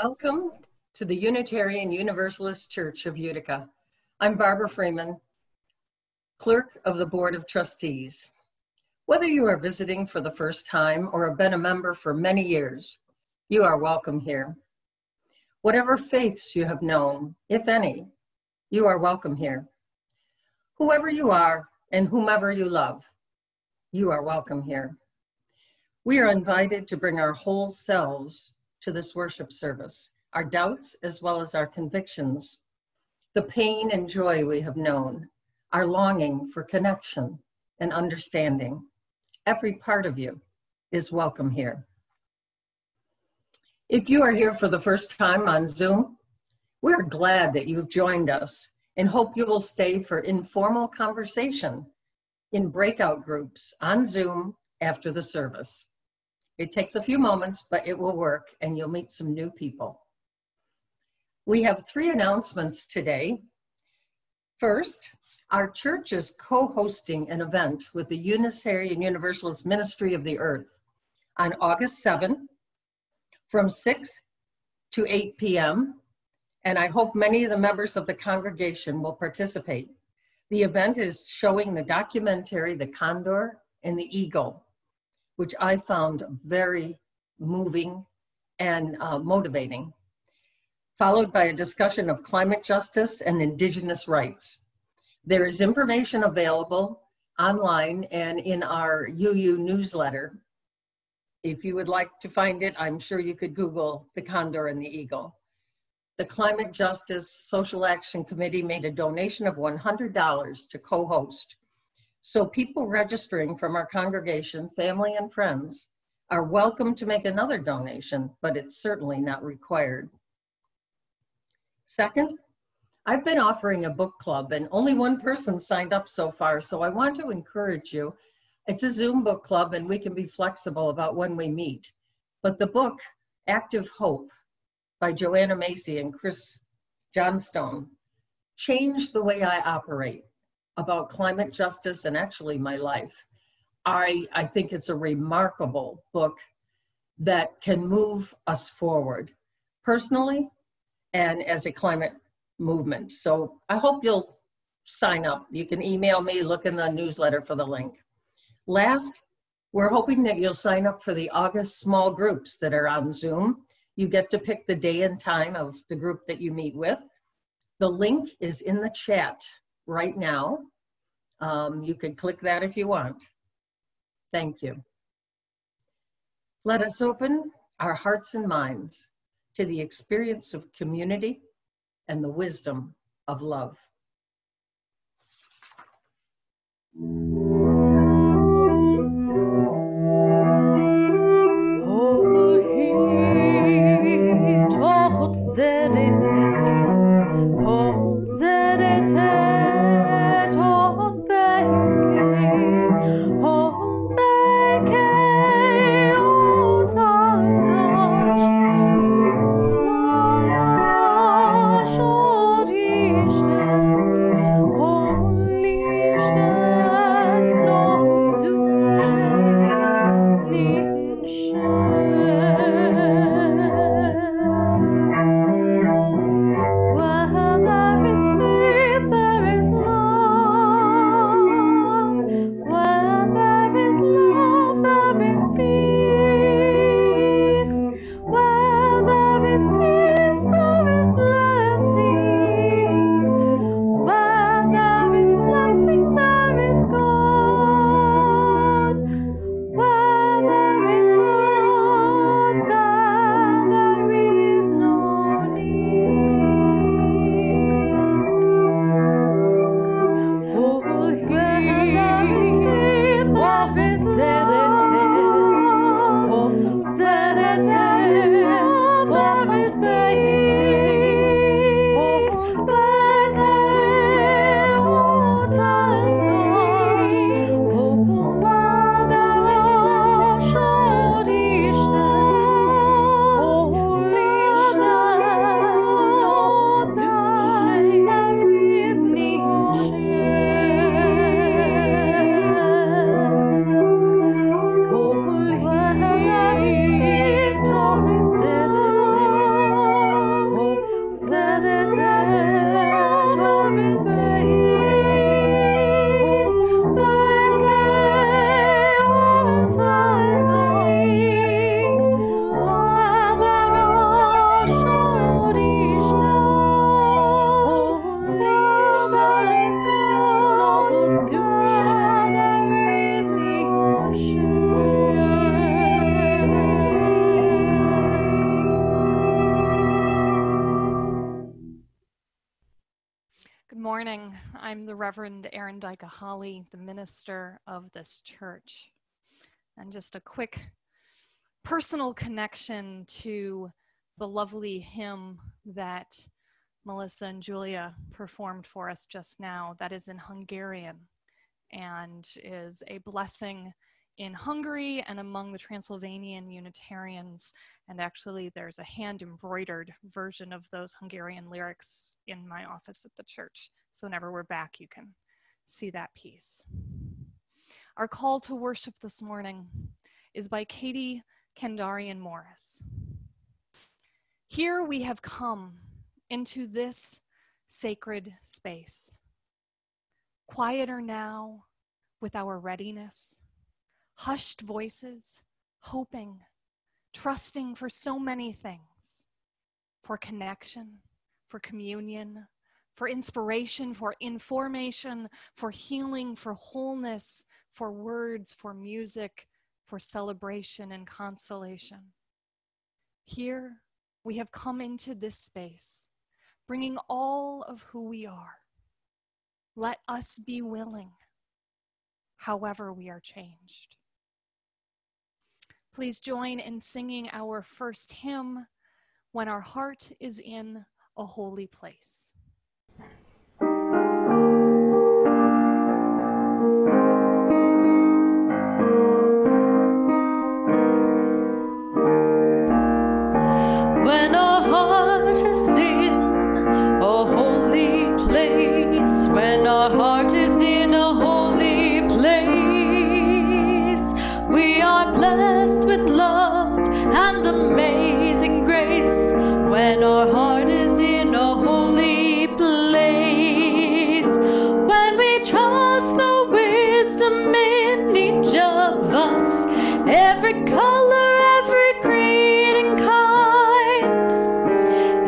Welcome to the Unitarian Universalist Church of Utica. I'm Barbara Freeman, Clerk of the Board of Trustees. Whether you are visiting for the first time or have been a member for many years, you are welcome here. Whatever faiths you have known, if any, you are welcome here. Whoever you are and whomever you love, you are welcome here. We are invited to bring our whole selves to this worship service, our doubts as well as our convictions, the pain and joy we have known, our longing for connection and understanding. Every part of you is welcome here. If you are here for the first time on Zoom, we're glad that you've joined us and hope you will stay for informal conversation in breakout groups on Zoom after the service. It takes a few moments, but it will work and you'll meet some new people. We have 3 announcements today. First, our church is co-hosting an event with the Unitarian Universalist Ministry of the Earth on August 7th from 6 to 8 p.m. And I hope many of the members of the congregation will participate. The event is showing the documentary, The Condor and the Eagle, which I found very moving and motivating, followed by a discussion of climate justice and indigenous rights. There is information available online and in our UU newsletter. If you would like to find it, I'm sure you could Google The Condor and the Eagle. The Climate Justice Social Action Committee made a donation of $100 to co-host. So people registering from our congregation, family and friends, are welcome to make another donation, but it's certainly not required. Second, I've been offering a book club and only one person signed up so far, so I want to encourage you. It's a Zoom book club and we can be flexible about when we meet. But the book, Active Hope, by Joanna Macy and Chris Johnstone, changed the way I operate about climate justice and actually my life. I think it's a remarkable book that can move us forward personally and as a climate movement. So I hope you'll sign up. You can email me, look in the newsletter for the link. Last, we're hoping that you'll sign up for the August small groups that are on Zoom. You get to pick the day and time of the group that you meet with. The link is in the chat right now. You can click that if you want. Thank you. Let us open our hearts and minds to the experience of community and the wisdom of love. Reverend Aaron Dykahali, the minister of this church. And just a quick personal connection to the lovely hymn that Melissa and Julia performed for us just now. That is in Hungarian and is a blessing in Hungary and among the Transylvanian Unitarians. And actually there's a hand-embroidered version of those Hungarian lyrics in my office at the church. So whenever we're back, you can see that piece. Our call to worship this morning is by Katie Kendarian Morris. Here we have come into this sacred space, quieter now with our readiness, hushed voices, hoping, trusting for so many things, for connection, for communion, for inspiration, for information, for healing, for wholeness, for words, for music, for celebration and consolation. Here we have come into this space, bringing all of who we are. Let us be willing, however we are changed. Please join in singing our first hymn, When Our Heart is in a Holy Place. When our heart is in a holy place, when our heart is in a holy place, we are blessed with love and amazing grace. When our heart is in a holy place, when we trust the wisdom in each of us, every color, every creed and kind,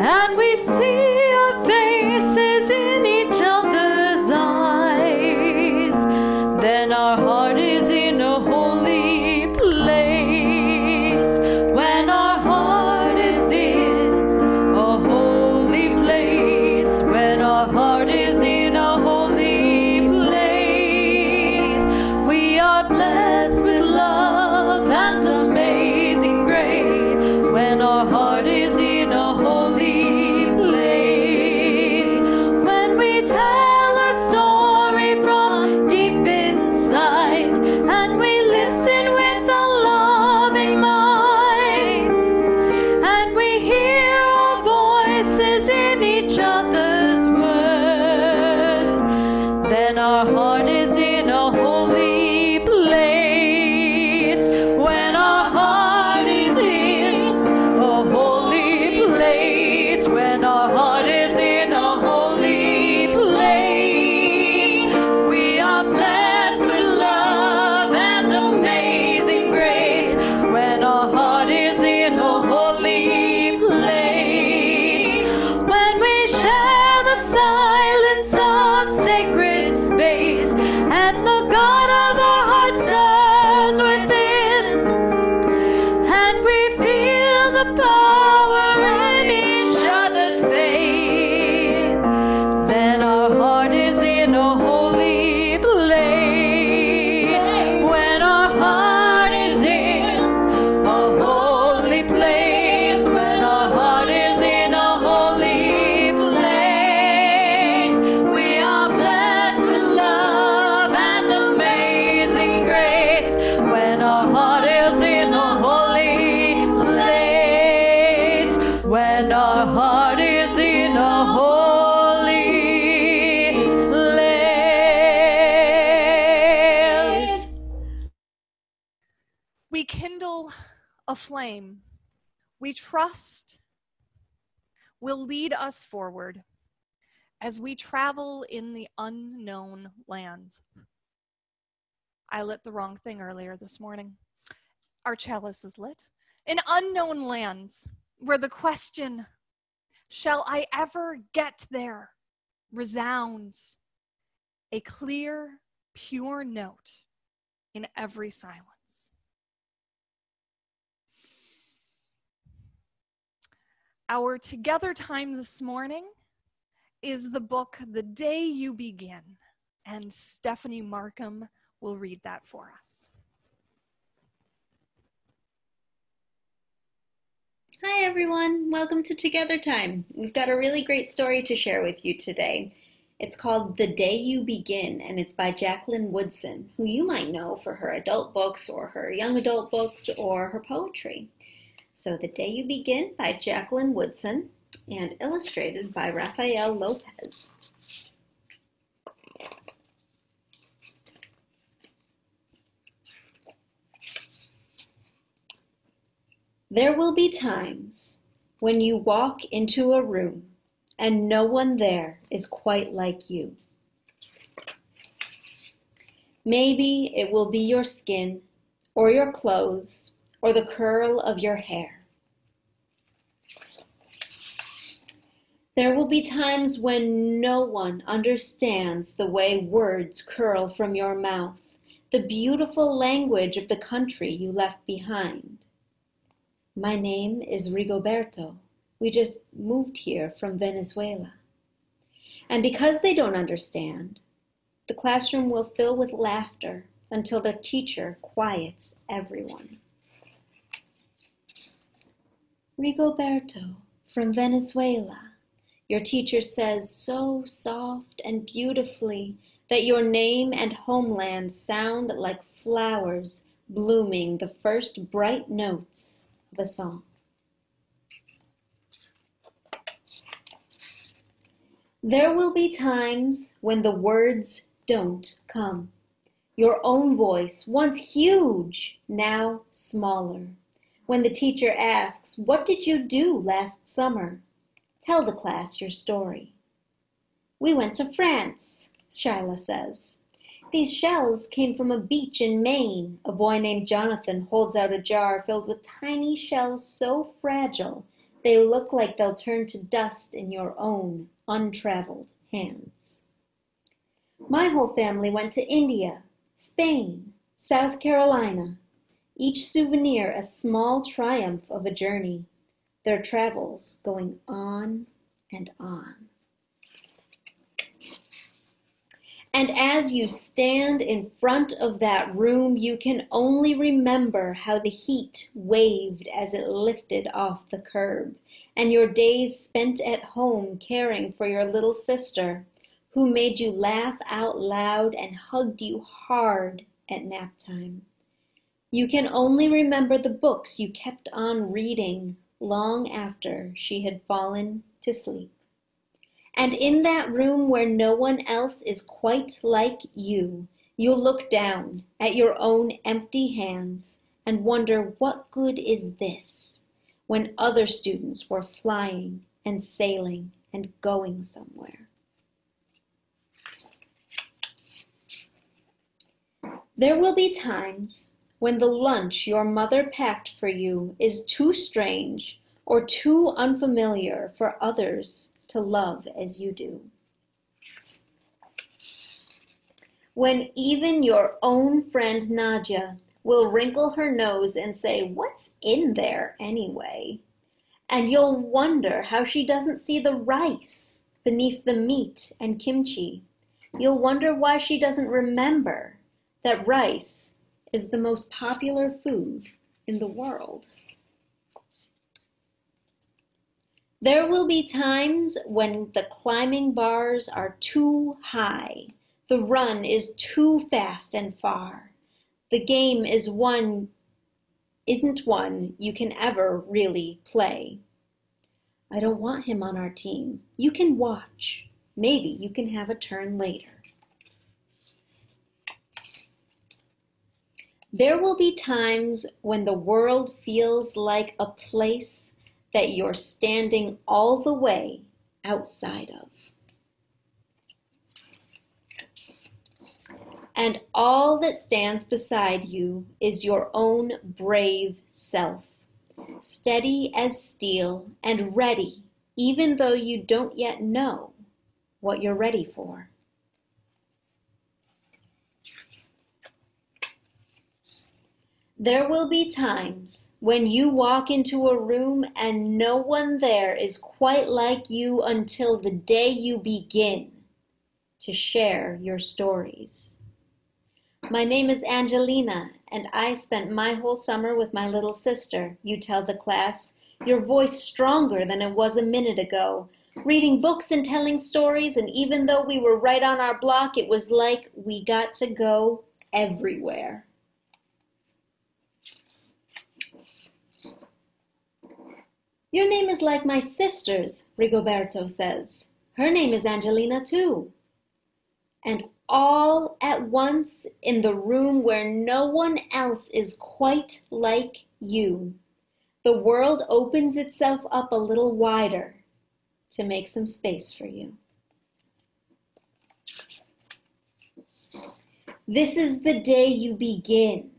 and we see our faces in each other's eyes, then our heart is in a holy place. When our heart is in a holy place, when our heart is in a holy place, we are blessed with love and amazing grace. When our heart is in a holy place, when we tell our story from deep inside, and we listen with a loving mind, and we hear our voices in each other's words, then our heart is in a holy place. When our heart is in a holy place, when our heart is in a holy place, we are blessed with love and amazing grace. When our heart is in a holy place, when we share the silence of sacred space, and the God of our hearts stirs within, and we feel the power in each other's faith, then our heart is in a holy place. When our heart is in a holy place, when our heart is in a holy place, we are blessed with love and amazing grace. When our heart is in a holy place, when our heart is in a holy place. We kindle a flame we trust will lead us forward as we travel in the unknown lands. I lit the wrong thing earlier this morning. Our chalice is lit. In unknown lands where the question, shall I ever get there, resounds, a clear, pure note in every silence. Our together time this morning is the book, The Day You Begin, and Stephanie Markham will read that for us. Hi everyone, welcome to Together Time. We've got a really great story to share with you today. It's called The Day You Begin, and it's by Jacqueline Woodson, who you might know for her adult books or her young adult books or her poetry. So The Day You Begin by Jacqueline Woodson and illustrated by Rafael Lopez. There will be times when you walk into a room and no one there is quite like you. Maybe it will be your skin or your clothes or the curl of your hair. There will be times when no one understands the way words curl from your mouth, the beautiful language of the country you left behind. My name is Rigoberto. We just moved here from Venezuela. And because they don't understand, the classroom will fill with laughter until the teacher quiets everyone. Rigoberto from Venezuela, your teacher says so soft and beautifully that your name and homeland sound like flowers blooming the first bright notes of a song. There will be times when the words don't come. Your own voice, once huge, now smaller. When the teacher asks, "What did you do last summer?" Tell the class your story. "We went to France," Shyla says. "These shells came from a beach in Maine." A boy named Jonathan holds out a jar filled with tiny shells so fragile they look like they'll turn to dust in your own untraveled hands. My whole family went to India, Spain, South Carolina, each souvenir a small triumph of a journey, their travels going on and on. And as you stand in front of that room, you can only remember how the heat waved as it lifted off the curb, and your days spent at home caring for your little sister, who made you laugh out loud and hugged you hard at nap time. You can only remember the books you kept on reading long after she had fallen to sleep. And in that room where no one else is quite like you, you'll look down at your own empty hands and wonder, what good is this when other students were flying and sailing and going somewhere? There will be times when the lunch your mother packed for you is too strange or too unfamiliar for others to love as you do. When even your own friend Nadia will wrinkle her nose and say, "What's in there anyway?" And you'll wonder how she doesn't see the rice beneath the meat and kimchi. You'll wonder why she doesn't remember that rice is the most popular food in the world. There will be times when the climbing bars are too high, the run is too fast and far. The game isn't one you can ever really play. "I don't want him on our team." You can watch. Maybe you can have a turn later. There will be times when the world feels like a place that you're standing all the way outside of. And all that stands beside you is your own brave self, steady as steel and ready, even though you don't yet know what you're ready for. There will be times when you walk into a room and no one there is quite like you until the day you begin to share your stories. My name is Angelina, and I spent my whole summer with my little sister. You tell the class, your voice stronger than it was a minute ago, reading books and telling stories, and even though we were right on our block, it was like we got to go everywhere. Your name is like my sister's, Rigoberto says. Her name is Angelina too. And all at once, in the room where no one else is quite like you, the world opens itself up a little wider to make some space for you. This is the day you begin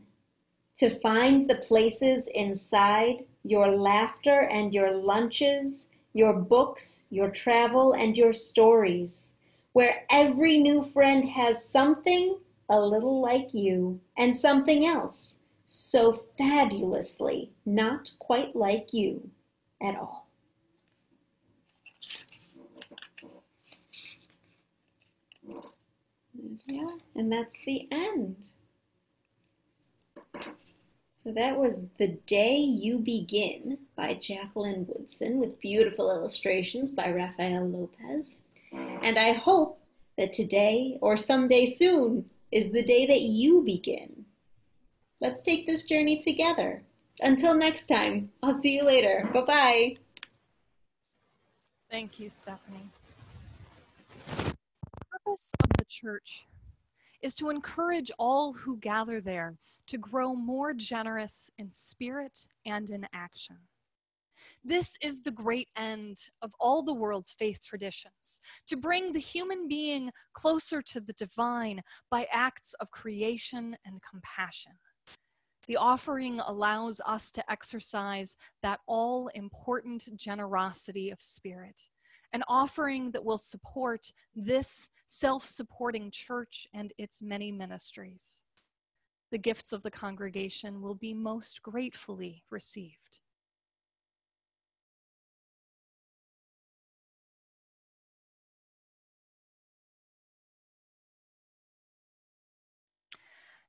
to find the places inside your laughter and your lunches, your books, your travel, and your stories, where every new friend has something a little like you and something else so fabulously not quite like you at all. Yeah, and that's the end. So that was The Day You Begin by Jacqueline Woodson with beautiful illustrations by Rafael Lopez. And I hope that today or someday soon is the day that you begin. Let's take this journey together. Until next time, I'll see you later. Bye-bye. Thank you, Stephanie. The purpose of the church is to encourage all who gather there to grow more generous in spirit and in action. This is the great end of all the world's faith traditions, to bring the human being closer to the divine by acts of creation and compassion. The offering allows us to exercise that all-important generosity of spirit, an offering that will support this self-supporting church and its many ministries. The gifts of the congregation will be most gratefully received.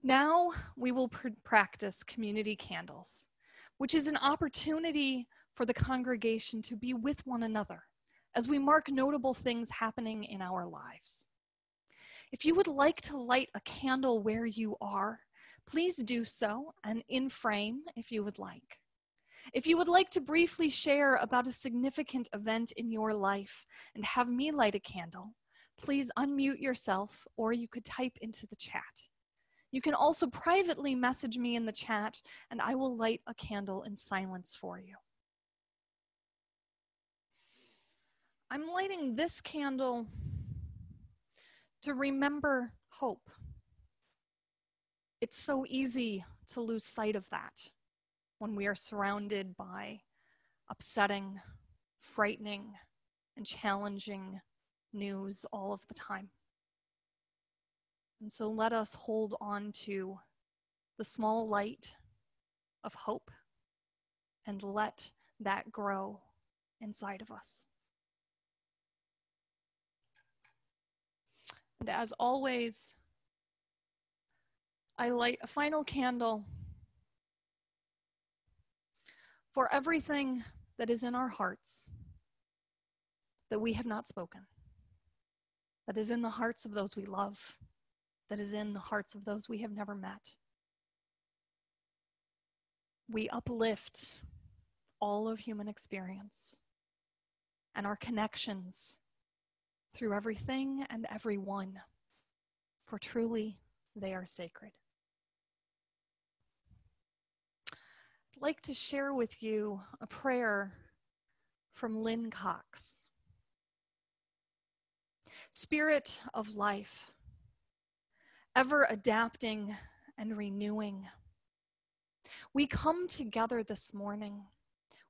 Now we will practice community candles, which is an opportunity for the congregation to be with one another as we mark notable things happening in our lives. If you would like to light a candle where you are, please do so, and in frame if you would like. If you would like to briefly share about a significant event in your life and have me light a candle, please unmute yourself, or you could type into the chat. You can also privately message me in the chat, and I will light a candle in silence for you. I'm lighting this candle to remember hope. It's so easy to lose sight of that when we are surrounded by upsetting, frightening, and challenging news all of the time. And so let us hold on to the small light of hope and let that grow inside of us. And as always, I light a final candle for everything that is in our hearts that we have not spoken, that is in the hearts of those we love, that is in the hearts of those we have never met. We uplift all of human experience and our connections through everything and everyone, for truly they are sacred. I'd like to share with you a prayer from Lynn Cox. Spirit of life, ever adapting and renewing, we come together this morning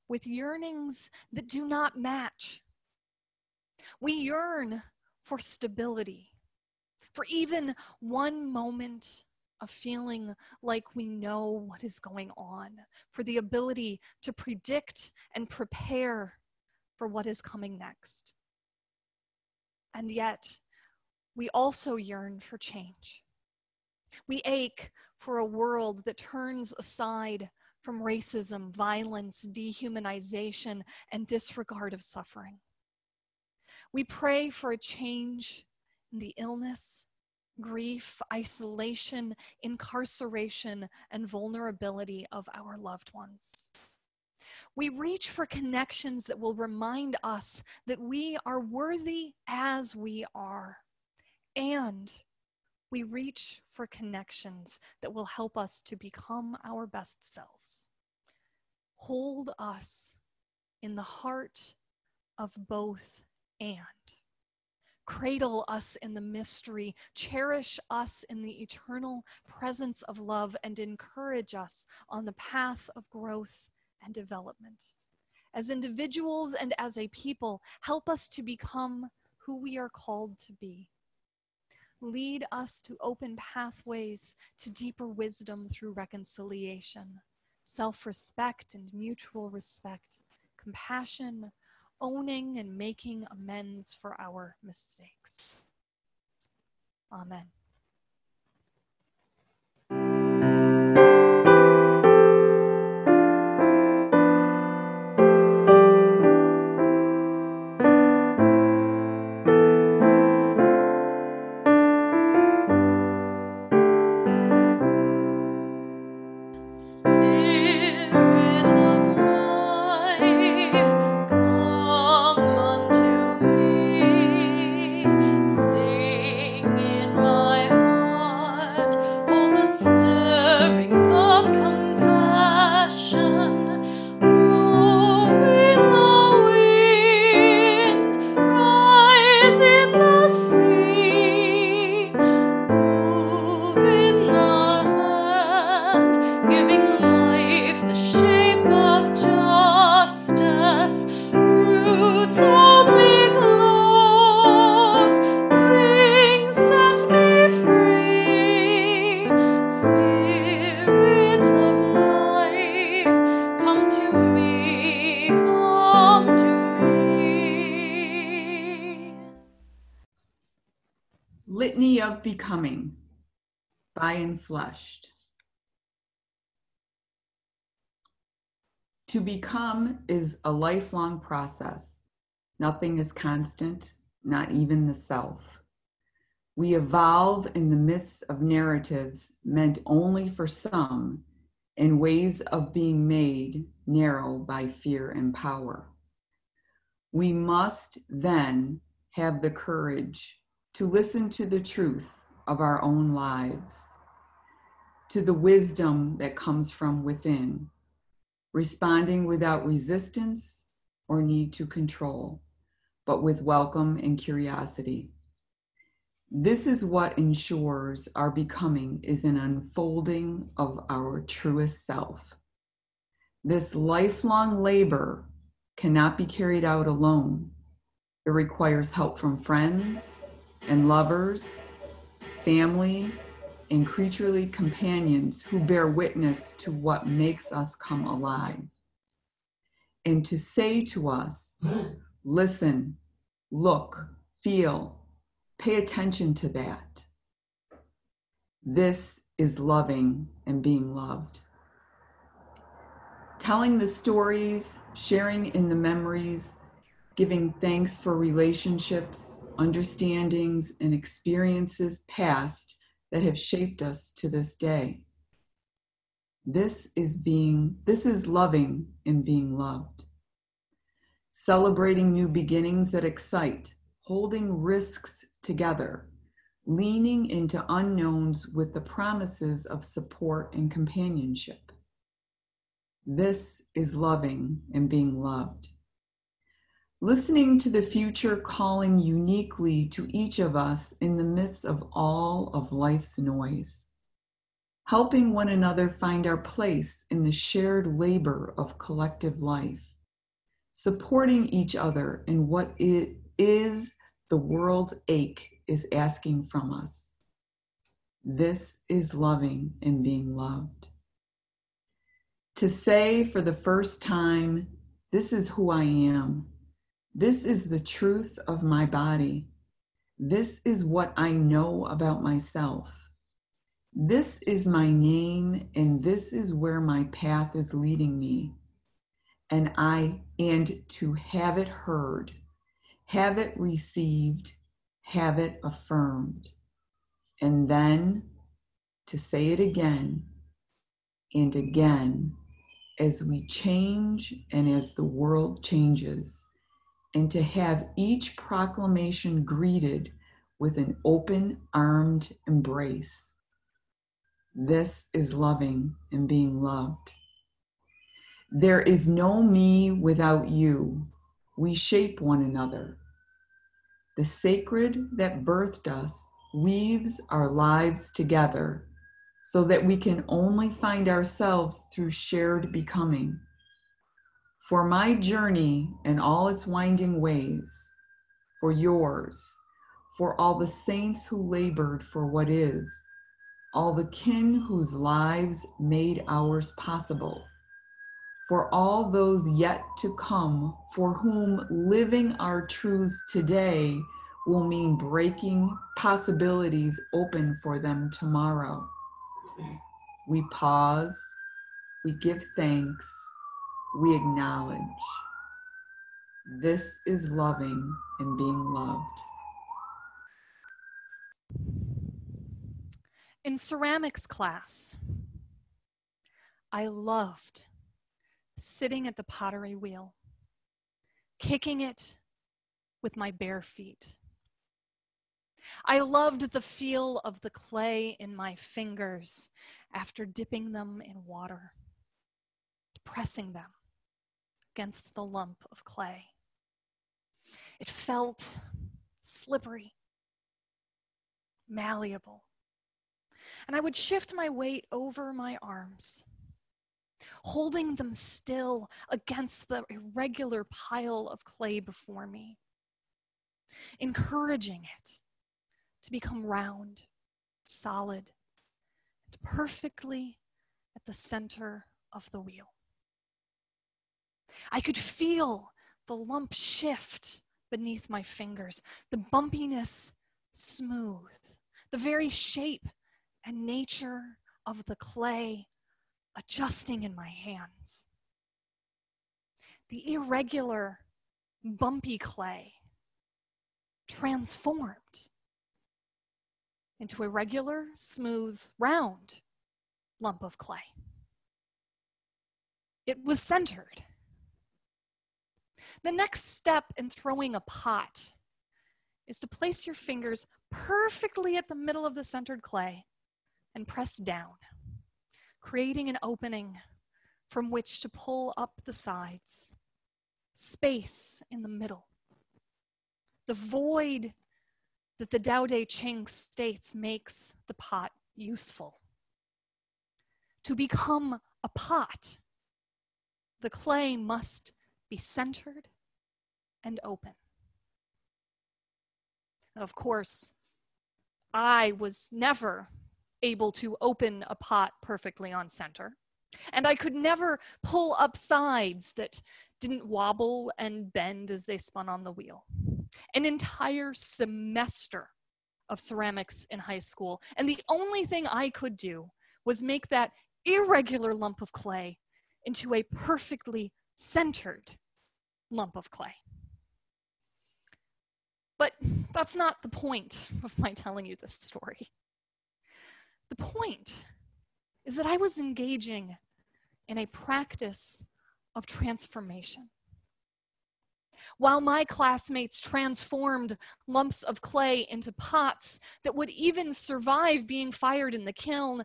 with yearnings that do not match. We yearn for stability, for even one moment of feeling like we know what is going on, for the ability to predict and prepare for what is coming next. And yet, we also yearn for change. We ache for a world that turns aside from racism, violence, dehumanization, and disregard of suffering. We pray for a change in the illness, grief, isolation, incarceration, and vulnerability of our loved ones. We reach for connections that will remind us that we are worthy as we are. And we reach for connections that will help us to become our best selves. Hold us in the heart of both and. Cradle us in the mystery, cherish us in the eternal presence of love, and encourage us on the path of growth and development. As individuals and as a people, help us to become who we are called to be. Lead us to open pathways to deeper wisdom through reconciliation, self-respect and mutual respect, compassion, owning and making amends for our mistakes. Amen. Spirit of life, come unto me. Sing in my heart all the stirrings of compassion. Blow in the wind, rise in the sea, move in the hand, giving life the shape of justice. Roots hold me close, wings set me free. Spirit of life, come to me, come to me. Litany of Becoming by Enfleshed. To become is a lifelong process. Nothing is constant, not even the self. We evolve in the midst of narratives meant only for some, and ways of being made narrow by fear and power. We must then have the courage to listen to the truth of our own lives, to the wisdom that comes from within, responding without resistance or need to control, but with welcome and curiosity. This is what ensures our becoming is an unfolding of our truest self. This lifelong labor cannot be carried out alone. It requires help from friends and lovers, family, and creaturely companions who bear witness to what makes us come alive. And to say to us, listen, look, feel, pay attention to that. This is loving and being loved. Telling the stories, sharing in the memories, giving thanks for relationships, understandings, and experiences past that have shaped us to this day. This is loving and being loved. Celebrating new beginnings that excite, holding risks together, leaning into unknowns with the promises of support and companionship. This is loving and being loved. Listening to the future calling uniquely to each of us in the midst of all of life's noise. Helping one another find our place in the shared labor of collective life. Supporting each other in what it is the world's ache is asking from us. This is loving and being loved. To say for the first time, this is who I am. This is the truth of my body. This is what I know about myself. This is my name, and this is where my path is leading me. And to have it heard, have it received, have it affirmed. And then to say it again and again as we change and as the world changes, and to have each proclamation greeted with an open-armed embrace. This is loving and being loved. There is no me without you. We shape one another. The sacred that birthed us weaves our lives together so that we can only find ourselves through shared becoming. For my journey and all its winding ways, for yours, for all the saints who labored for what is, all the kin whose lives made ours possible, for all those yet to come, for whom living our truths today will mean breaking possibilities open for them tomorrow. We pause, we give thanks, we acknowledge. This is loving and being loved. In ceramics class, I loved sitting at the pottery wheel, kicking it with my bare feet. I loved the feel of the clay in my fingers after dipping them in water, pressing them against the lump of clay. It felt slippery, malleable, and I would shift my weight over my arms, holding them still against the irregular pile of clay before me, encouraging it to become round, solid, and perfectly at the center of the wheel. I could feel the lump shift beneath my fingers, the bumpiness smooth, the very shape and nature of the clay adjusting in my hands. The irregular, bumpy clay transformed into a regular, smooth, round lump of clay. It was centered. The next step in throwing a pot is to place your fingers perfectly at the middle of the centered clay and press down, creating an opening from which to pull up the sides, space in the middle. The void that the Tao Te Ching states makes the pot useful. To become a pot, the clay must be centered and open. Of course, I was never able to open a pot perfectly on center, and I could never pull up sides that didn't wobble and bend as they spun on the wheel. An entire semester of ceramics in high school, and the only thing I could do was make that irregular lump of clay into a perfectly centered lump of clay. But that's not the point of my telling you this story. The point is that I was engaging in a practice of transformation. While my classmates transformed lumps of clay into pots that would even survive being fired in the kiln,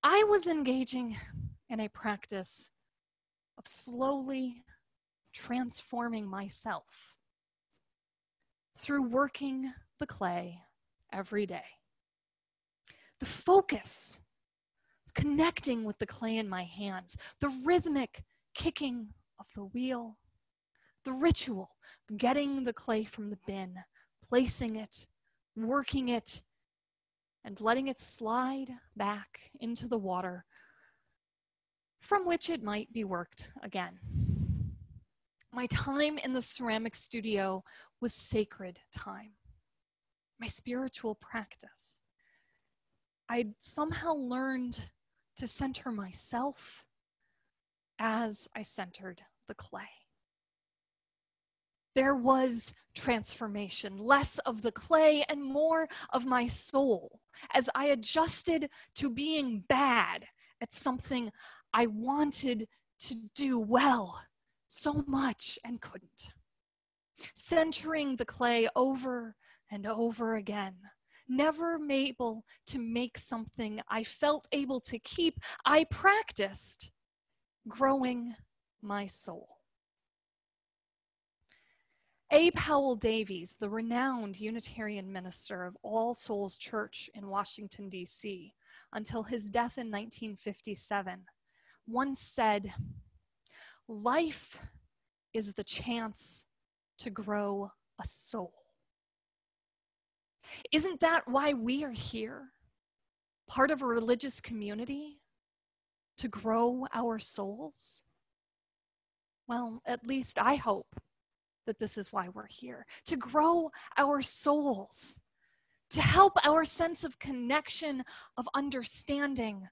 I was engaging in a practice of slowly transforming myself through working the clay every day. The focus of connecting with the clay in my hands, the rhythmic kicking of the wheel, the ritual of getting the clay from the bin, placing it, working it, and letting it slide back into the water from which it might be worked again. My time in the ceramic studio was sacred time. my spiritual practice, I'd somehow learned to center myself as I centered the clay. There was transformation, less of the clay and more of my soul, as I adjusted to being bad at something I wanted to do well so much and couldn't. Centering the clay over and over again, never able to make something I felt able to keep, I practiced growing my soul. A. Powell Davies, the renowned Unitarian minister of All Souls Church in Washington, D.C., until his death in 1957, once said, "Life is the chance to grow a soul." Isn't that why we are here? Part of a religious community? To grow our souls? Well, at least I hope that this is why we're here. To grow our souls. To help our sense of connection, of understanding,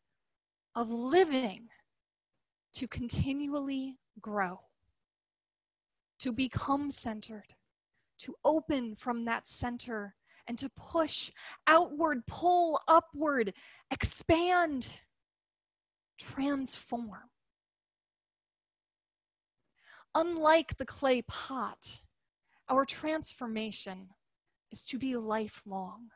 of living, to continually grow. To become centered. To open from that center and to push outward, pull upward, expand, transform. Unlike the clay pot, our transformation is to be lifelong,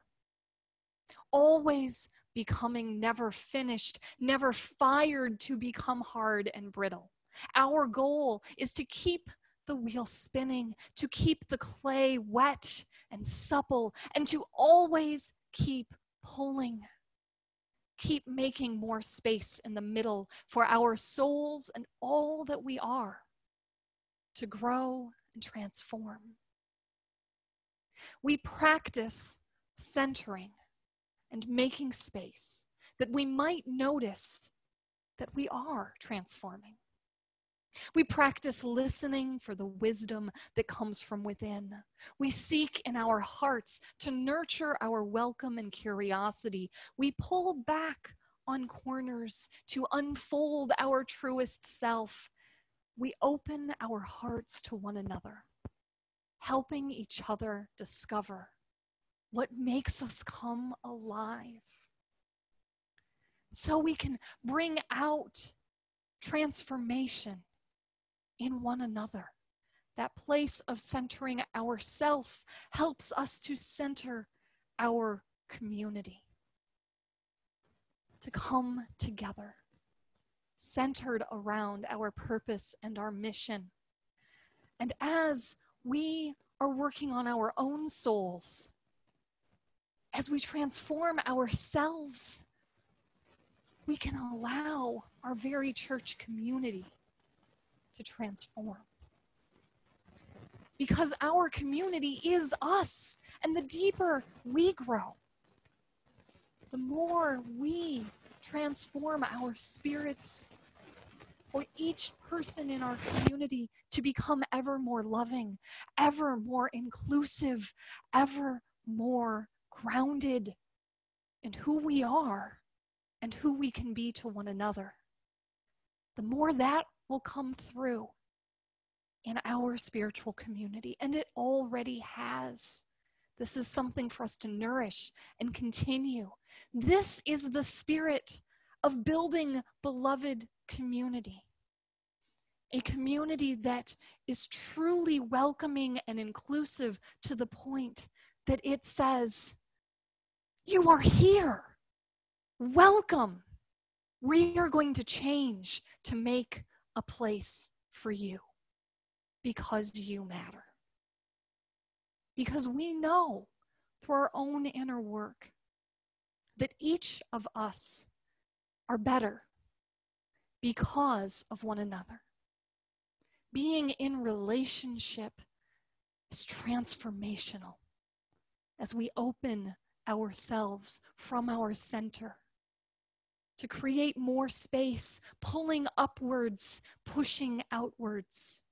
always becoming, never finished, never fired to become hard and brittle. Our goal is to keep the wheel spinning, to keep the clay wet and supple, and to always keep pulling. Keep making more space in the middle for our souls and all that we are to grow and transform. We practice centering and making space that we might notice that we are transforming. We practice listening for the wisdom that comes from within. We seek in our hearts to nurture our welcome and curiosity. We pull back on corners to unfold our truest self. We open our hearts to one another, helping each other discover what makes us come alive. So we can bring out transformation in one another. That place of centering ourself helps us to center our community, to come together, centered around our purpose and our mission. And as we are working on our own souls, as we transform ourselves, we can allow our very church community to transform. Because our community is us, and the deeper we grow, the more we transform our spirits, for each person in our community to become ever more loving, ever more inclusive, ever more grounded in who we are and who we can be to one another. The more that will come through in our spiritual community, and it already has. This is something for us to nourish and continue. This is the spirit of building beloved community. A community that is truly welcoming and inclusive to the point that it says, "You are here. Welcome. We are going to change to make a place for you because you matter." Because we know through our own inner work that each of us are better because of one another. Being in relationship is transformational as we open ourselves from our center to create more space, pulling upwards, pushing outwards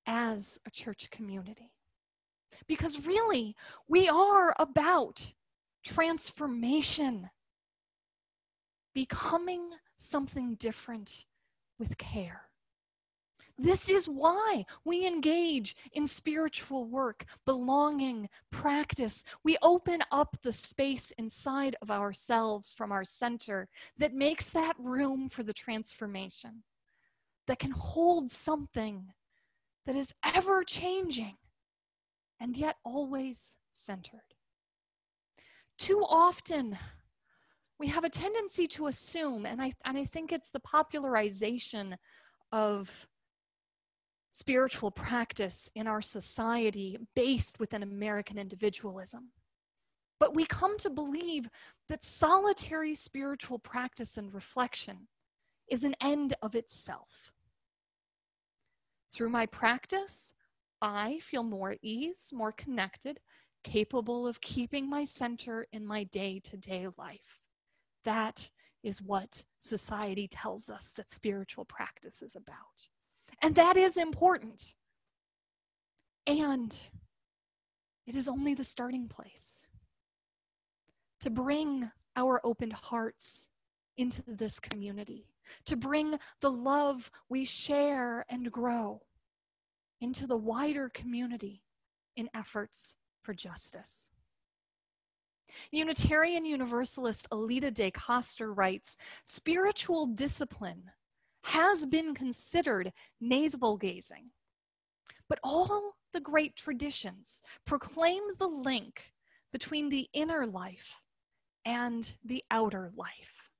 as a church community. Because really, we are about transformation, becoming something different with care. This is why we engage in spiritual work, belonging, practice. We open up the space inside of ourselves from our center that makes that room for the transformation, that can hold something that is ever changing and yet always centered. Too often, we have a tendency to assume, and I think it's the popularization of spiritual practice in our society based within American individualism. But we come to believe that solitary spiritual practice and reflection is an end of itself. Through my practice, I feel more at ease, more connected, capable of keeping my center in my day-to-day life. That is what society tells us that spiritual practice is about. And that is important. And it is only the starting place. To bring our opened hearts into this community, to bring the love we share and grow into the wider community in efforts for justice. Unitarian Universalist Alida de Coster writes, spiritual discipline has been considered navel gazing, but all the great traditions proclaim the link between the inner life and the outer life.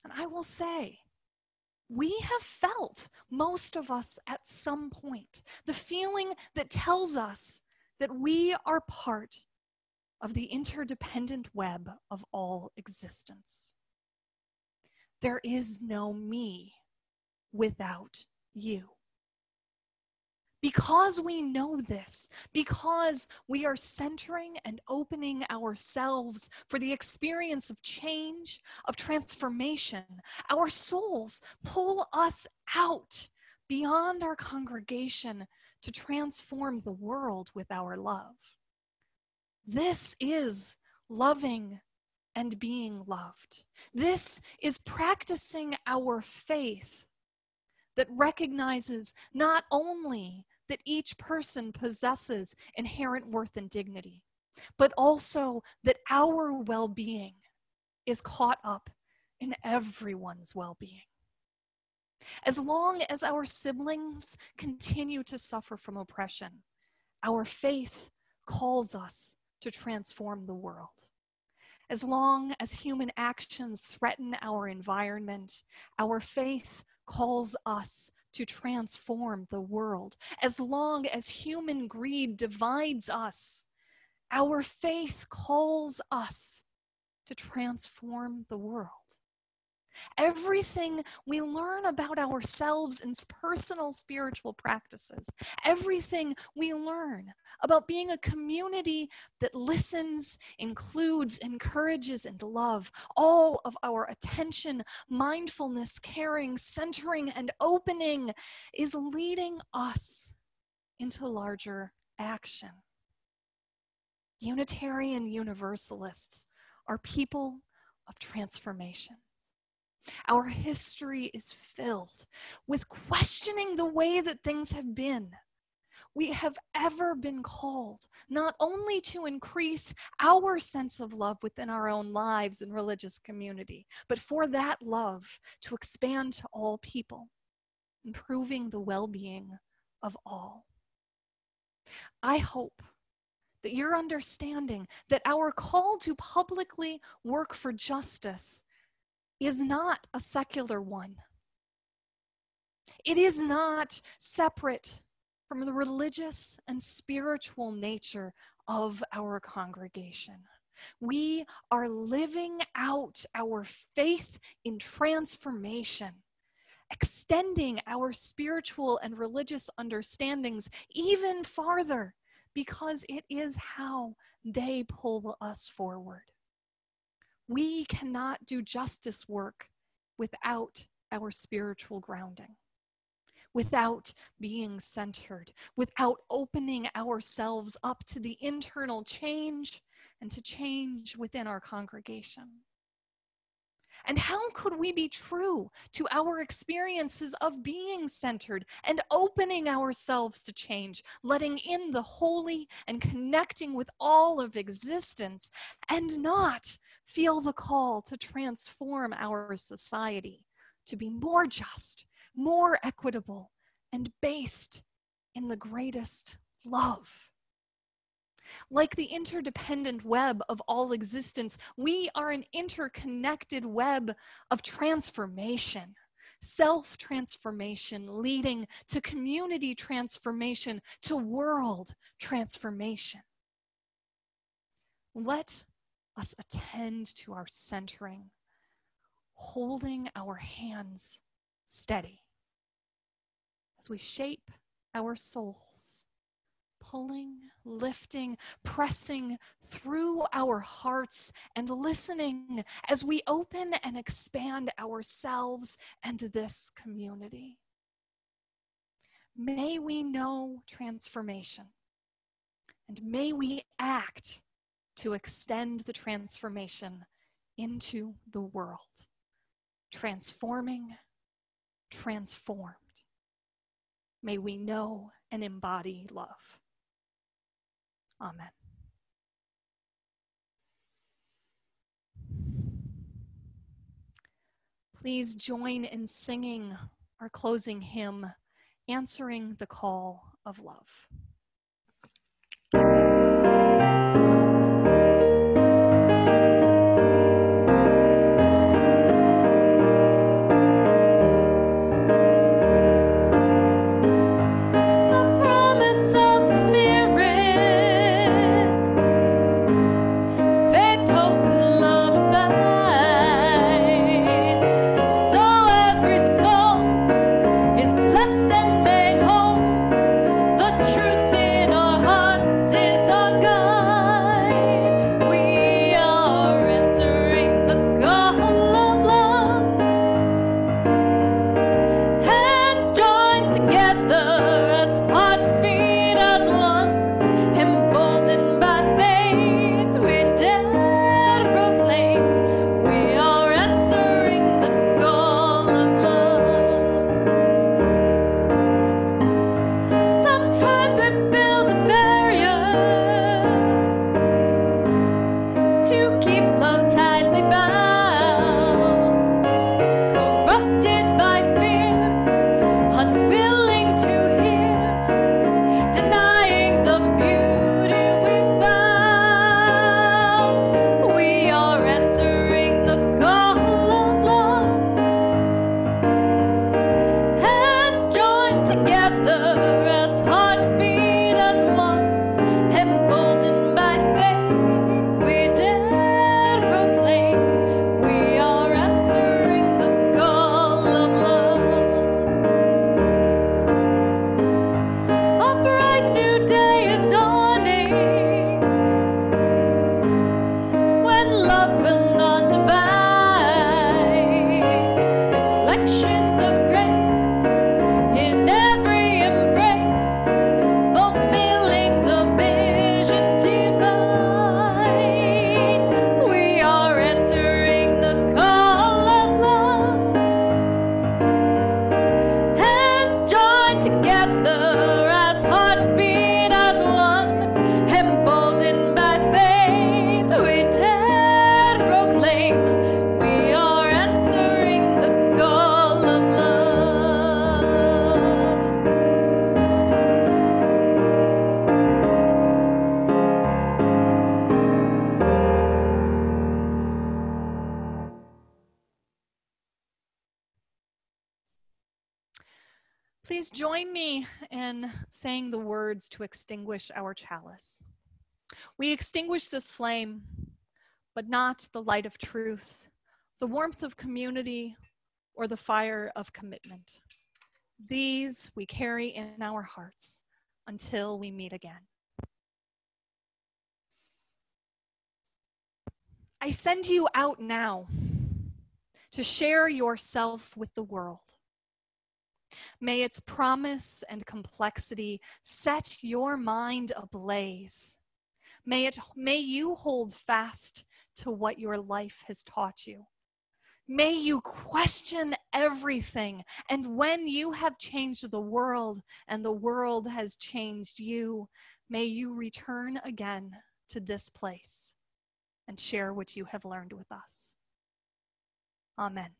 And I will say, we have felt, most of us at some point, the feeling that tells us that we are part of the interdependent web of all existence. There is no me without you. Because we know this, because we are centering and opening ourselves for the experience of change, of transformation, our souls pull us out beyond our congregation to transform the world with our love. This is loving and being loved. This is practicing our faith that recognizes not only that each person possesses inherent worth and dignity, but also that our well-being is caught up in everyone's well-being. As long as our siblings continue to suffer from oppression, our faith calls us to transform the world. As long as human actions threaten our environment, our faith calls us to transform the world. As long as human greed divides us, our faith calls us to transform the world. Everything we learn about ourselves in personal spiritual practices, everything we learn about being a community that listens, includes, encourages, and love, all of our attention, mindfulness, caring, centering, and opening is leading us into larger action. Unitarian Universalists are people of transformation. Our history is filled with questioning the way that things have been. We have ever been called not only to increase our sense of love within our own lives and religious community, but for that love to expand to all people, improving the well-being of all. I hope that you're understanding that our call to publicly work for justice is not a secular one. It is not separate from the religious and spiritual nature of our congregation. We are living out our faith in transformation, extending our spiritual and religious understandings even farther because it is how they pull us forward. We cannot do justice work without our spiritual grounding. without being centered, without opening ourselves up to the internal change and to change within our congregation. And how could we be true to our experiences of being centered and opening ourselves to change, letting in the holy and connecting with all of existence, and not feel the call to transform our society to be more just, more equitable, and based in the greatest love? Like the interdependent web of all existence, we are an interconnected web of transformation, self-transformation leading to community transformation, to world transformation. Let us attend to our centering, holding our hands steady as we shape our souls, pulling, lifting, pressing through our hearts, and listening as we open and expand ourselves and this community. May we know transformation, and may we act to extend the transformation into the world, transforming, transformed. May we know and embody love. Amen. Please join in singing our closing hymn, Answering the Call of Love. Please join me in saying the words to extinguish our chalice. We extinguish this flame, but not the light of truth, the warmth of community, or the fire of commitment. These we carry in our hearts until we meet again. I send you out now to share yourself with the world. May its promise and complexity set your mind ablaze. May you hold fast to what your life has taught you. May you question everything, and when you have changed the world and the world has changed you, may you return again to this place and share what you have learned with us. Amen.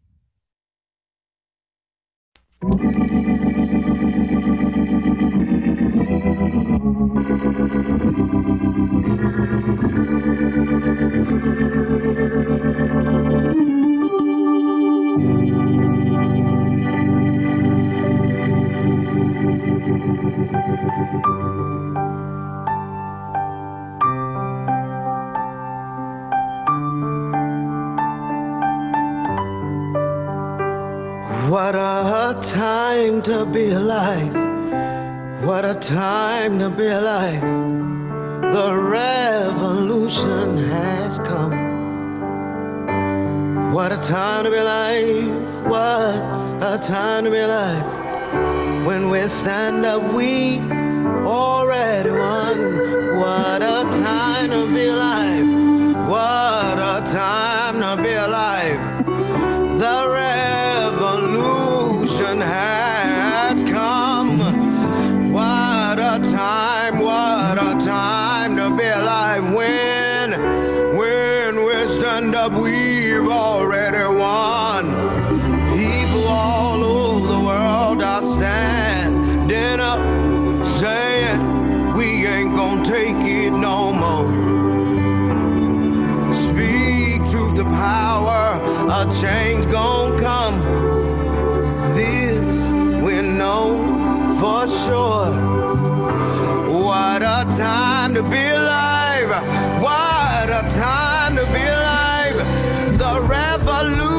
What a time to be alive. What a time to be alive. The revolution has come. What a time to be alive. What a time to be alive. When we stand up, we already won. What a time to be alive. What a time to be alive. The revolution has come. What a time to be alive. When we stand up, we've already won. People all over the world are standing up, saying we ain't gonna take it no more. Speak truth to power, a change gonna come. This we know for sure. What a time to be alive. What a time to be alive. The revolution